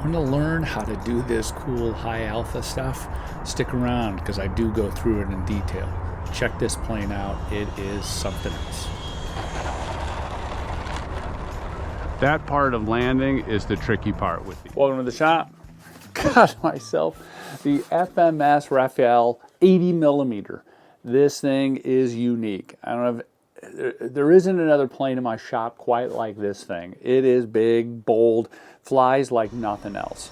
Want to learn how to do this cool high alpha stuff? Stick around because I do go through it in detail. Check this plane out. It is something else. That part of landing is the tricky part with these. Welcome to the shop. Got myself the FMS Rafale 80 millimeter. This thing is unique. I don't know if there isn't another plane in my shop quite like this thing. It is big, bold, flies like nothing else.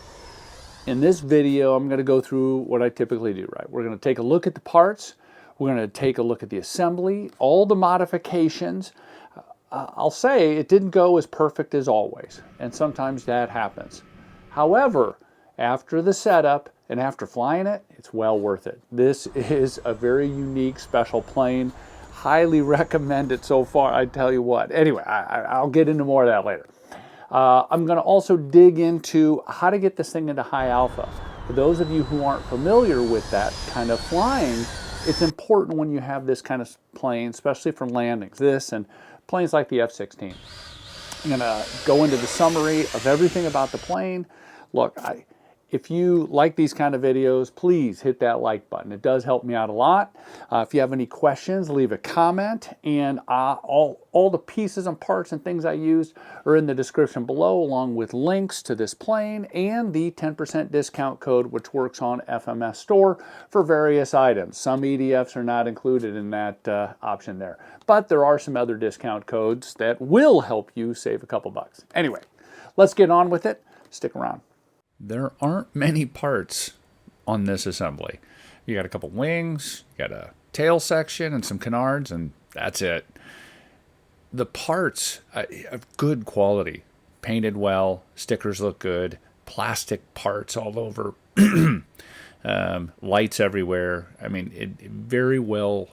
In this video, I'm going to go through what I typically do, right? We're going to take a look at the parts. We're going to take a look at the assembly, all the modifications. I'll say it didn't go as perfect as always, and sometimes that happens. However, after the setup and after flying it, it's well worth it. This is a very unique, special plane. Highly recommend it so far, I tell you what. Anyway, I'll get into more of that later. I'm going to also dig into how to get this thing into high alpha. For those of you who aren't familiar with that kind of flying, it's important when you have this kind of plane, especially for landings, this and planes like the F-16. I'm going to go into the summary of everything about the plane. Look, if you like these kind of videos, please hit that like button. It does help me out a lot. If you have any questions, leave a comment. And all the pieces and parts and things I used are in the description below, along with links to this plane and the 10% discount code, which works on FMS Store for various items. Some EDFs are not included in that option there. But there are some other discount codes that will help you save a couple bucks. Anyway, let's get on with it. Stick around. There aren't many parts on this assembly. You got a couple wings, you got a tail section and some canards, and that's it. The parts of good quality, painted well, stickers look good, plastic parts all over, lights everywhere. I mean, very well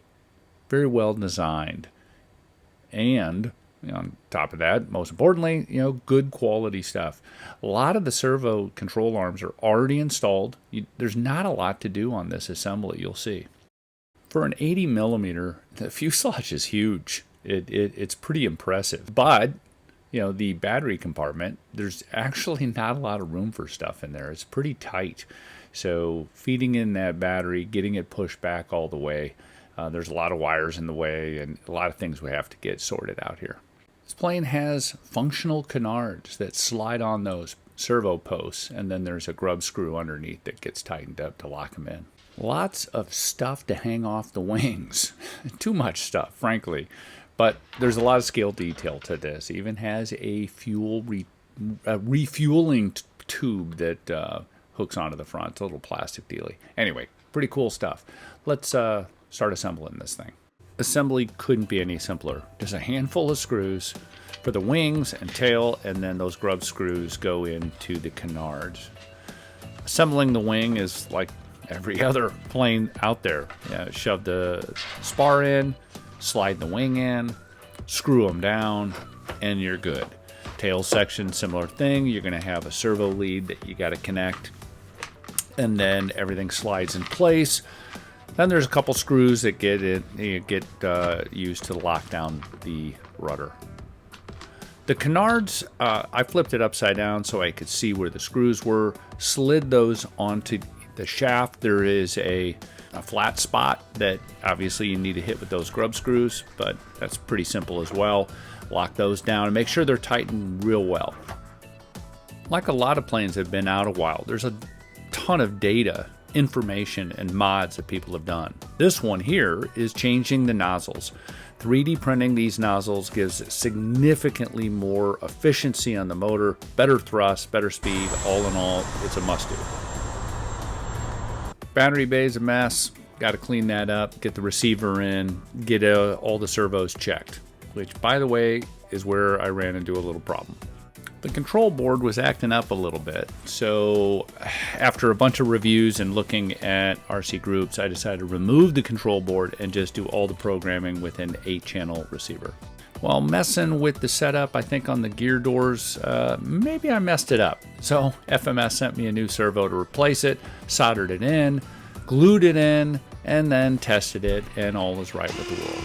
designed. And on top of that, most importantly, good quality stuff. A lot of the servo control arms are already installed. There's not a lot to do on this assembly, you'll see. For an 80 millimeter, the fuselage is huge. It's pretty impressive. But, the battery compartment, there's actually not a lot of room for stuff in there. It's pretty tight. So feeding in that battery, getting it pushed back all the way, there's a lot of wires in the way and a lot of things we have to get sorted out here. This plane has functional canards that slide on those servo posts, and then there's a grub screw underneath that gets tightened up to lock them in. Lots of stuff to hang off the wings. Too much stuff, frankly. But there's a lot of scale detail to this. It even has a refueling tube that hooks onto the front. It's a little plastic dealy. Anyway, pretty cool stuff. Let's start assembling this thing. Assembly couldn't be any simpler. Just a handful of screws for the wings and tail, and then those grub screws go into the canards. Assembling the wing is like every other plane out there. Shove the spar in, slide the wing in, screw them down, and you're good. Tail section, similar thing. You're going to have a servo lead that you got to connect, and then everything slides in place. Then there's a couple screws that get used to lock down the rudder. The canards, I flipped it upside down so I could see where the screws were, slid those onto the shaft. There is a flat spot that obviously you need to hit with those grub screws, but that's pretty simple as well. Lock those down and make sure they're tightened real well. Like a lot of planes that have been out a while, there's a ton of data, information, and mods that people have done. This one here is changing the nozzles. 3D printing these nozzles gives significantly more efficiency on the motor, better thrust, better speed. All in all, it's a must-do. Battery bay's a mess. Got to clean that up, get the receiver in, get all the servos checked, which, by the way, is where I ran into a little problem. The control board was acting up a little bit, so after a bunch of reviews and looking at RC groups, I decided to remove the control board and just do all the programming with an 8-channel receiver. While messing with the setup, I think on the gear doors, maybe I messed it up. So FMS sent me a new servo to replace it, soldered it in, glued it in, and then tested it, and all was right with the world.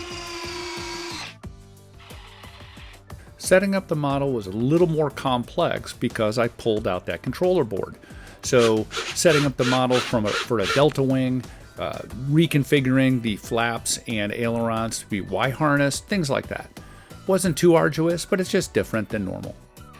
Setting up the model was a little more complex because I pulled out that controller board. So setting up the model for a delta wing, reconfiguring the flaps and ailerons to be Y-harnessed, things like that. Wasn't too arduous, but it's just different than normal.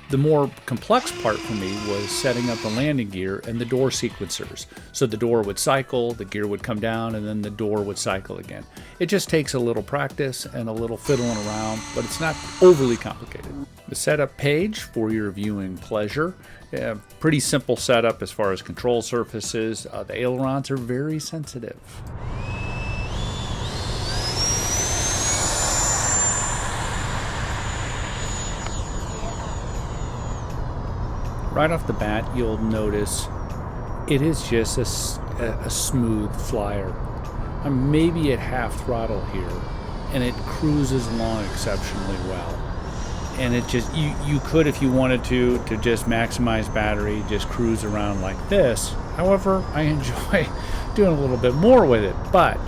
The more complex part for me was setting up the landing gear and the door sequencers. So the door would cycle, the gear would come down, and then the door would cycle again. It just takes a little practice and a little fiddling around, but it's not overly complicated. The setup page for your viewing pleasure. Pretty simple setup as far as control surfaces. The ailerons are very sensitive. Right off the bat, you'll notice it is just a smooth flyer. I'm maybe at half throttle here, and it cruises along exceptionally well. And it just, you could, if you wanted to just maximize battery, just cruise around like this. However, I enjoy doing a little bit more with it, but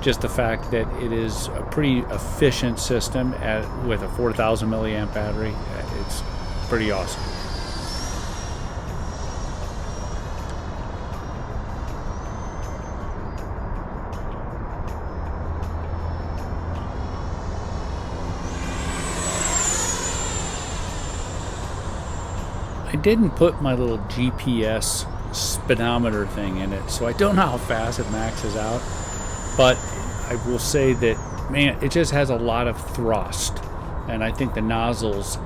just the fact that it is a pretty efficient system with a 4,000 milliamp battery, it's pretty awesome. I didn't put my little GPS speedometer thing in it, so I don't know how fast it maxes out, but I will say that, man, it just has a lot of thrust, and I think the nozzles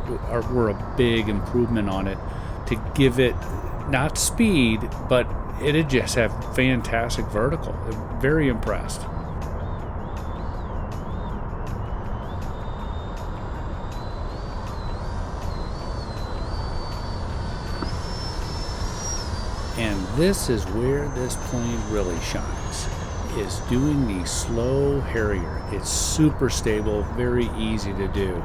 were a big improvement on it to give it not speed, but it'd just have fantastic vertical. Very impressed. And this is where this plane really shines, is doing the slow Harrier. It's super stable, very easy to do.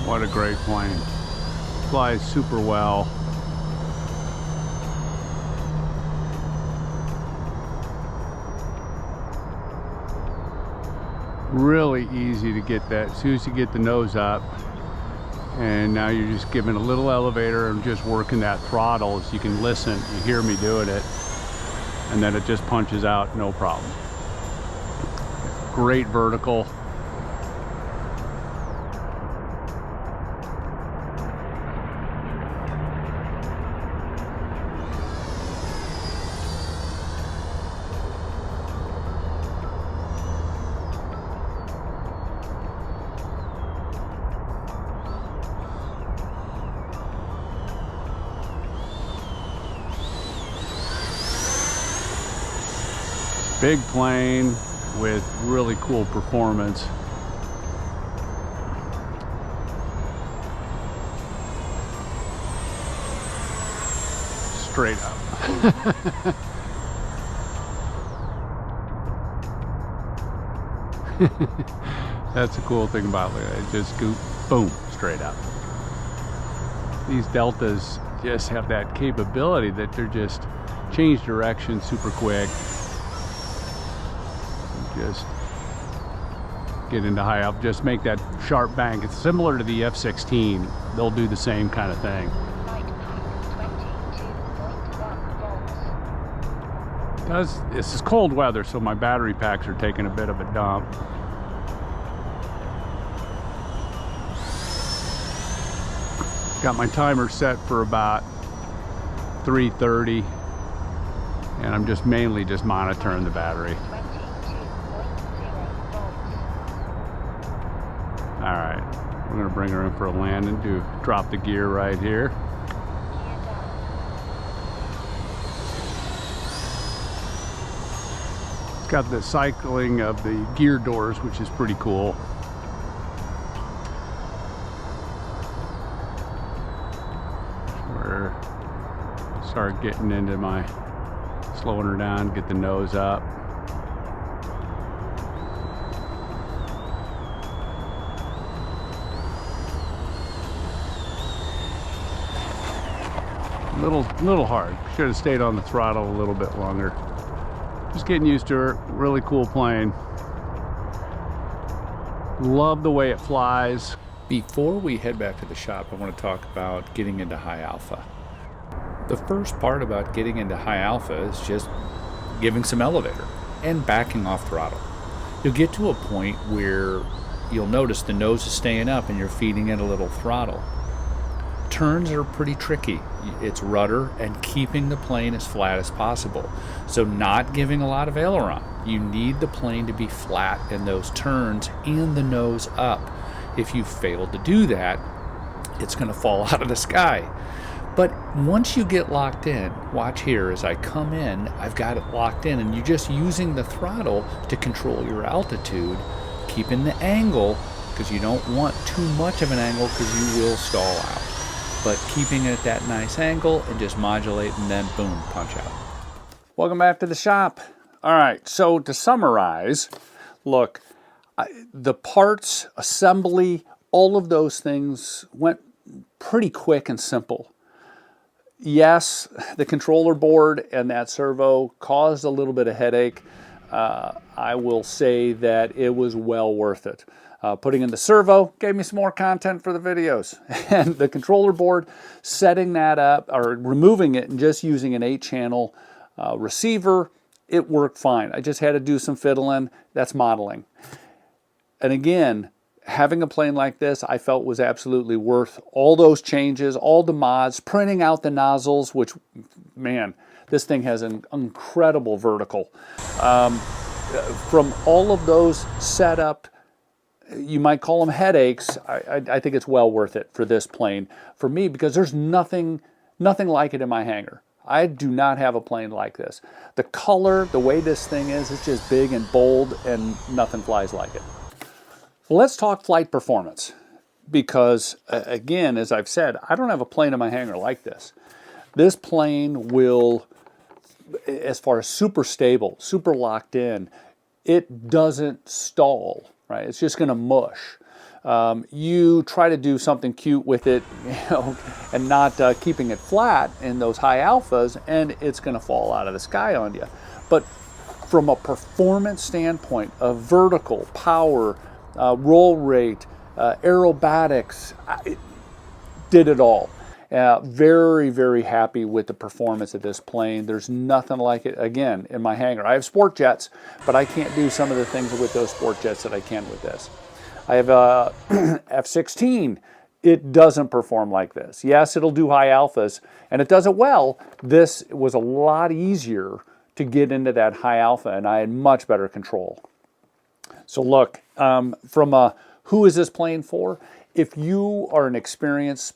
What a great plane. Flies super well. Really easy to get that. As soon as you get the nose up, and now you're just giving a little elevator and just working that throttle so you can listen, you hear me doing it, and then it just punches out, no problem. Great vertical. Big plane with really cool performance. Straight up. That's the cool thing about it. It just go boom, straight up. These Deltas just have that capability that they're just change direction super quick. Just get into high up, just make that sharp bank. It's similar to the F-16. They'll do the same kind of thing. This is cold weather, so my battery packs are taking a bit of a dump. Got my timer set for about 3:30, and I'm just mainly just monitoring the battery. Alright, we're going to bring her in for a landing, drop the gear right here. It's got the cycling of the gear doors, which is pretty cool. We're start getting into my slowing her down, get the nose up. Little hard. Should have stayed on the throttle a little bit longer. Just getting used to her. Really cool plane. Love the way it flies. Before we head back to the shop, I want to talk about getting into high alpha. The first part about getting into high alpha is just giving some elevator and backing off throttle. You'll get to a point where you'll notice the nose is staying up and you're feeding it a little throttle. Turns are pretty tricky. It's rudder and keeping the plane as flat as possible. So not giving a lot of aileron. You need the plane to be flat in those turns and the nose up. If you fail to do that, it's going to fall out of the sky. But once you get locked in, watch here as I come in, I've got it locked in, and you're just using the throttle to control your altitude, keeping the angle, because you don't want too much of an angle because you will stall out. But keeping it at that nice angle and just modulate, and then boom, punch out. Welcome back to the shop. All right, so to summarize, look, the parts, assembly, all of those things went pretty quick and simple. Yes, the controller board and that servo caused a little bit of headache. I will say that it was well worth it. Putting in the servo gave me some more content for the videos. And the controller board, setting that up, or removing it and just using an 8-channel receiver, it worked fine. I just had to do some fiddling. That's modeling. And again, having a plane like this, I felt was absolutely worth all those changes, all the mods, printing out the nozzles, which, man, this thing has an incredible vertical. From all of those setup, you might call them headaches, I think it's well worth it for this plane. For me, because there's nothing like it in my hangar. I do not have a plane like this. The color, the way this thing is, it's just big and bold, and nothing flies like it. Well, let's talk flight performance, because again, as I've said, I don't have a plane in my hangar like this. This plane will, as far as super stable, super locked in, it doesn't stall, right? It's just going to mush. You try to do something cute with it, and not keeping it flat in those high alphas, and it's going to fall out of the sky on you. But from a performance standpoint, of vertical, power, roll rate, aerobatics, it did it all. Very, very happy with the performance of this plane. There's nothing like it, again, in my hangar. I have sport jets, but I can't do some of the things with those sport jets that I can with this. I have a F-16. It doesn't perform like this. Yes, it'll do high alphas, and it does it well. This was a lot easier to get into that high alpha, and I had much better control. So look, from a who is this plane for? If you are an experienced,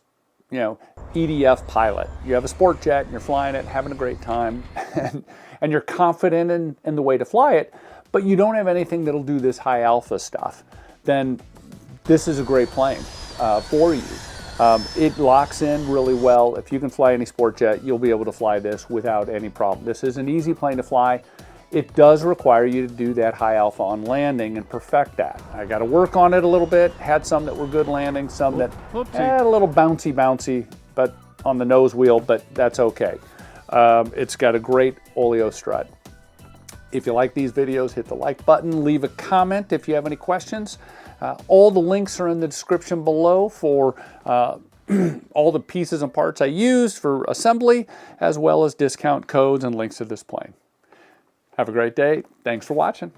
EDF pilot, you have a sport jet and you're flying it, having a great time, and you're confident in the way to fly it, but you don't have anything that'll do this high alpha stuff, then this is a great plane for you. It locks in really well. If you can fly any sport jet, you'll be able to fly this without any problem. This is an easy plane to fly. It does require you to do that high alpha on landing and perfect that. I got to work on it a little bit. Had some that were good landing, some that had a little bouncy, but on the nose wheel, but that's okay. It's got a great oleo strut. If you like these videos, hit the like button, leave a comment if you have any questions. All the links are in the description below for all the pieces and parts I used for assembly, as well as discount codes and links to this plane. Have a great day. Thanks for watching.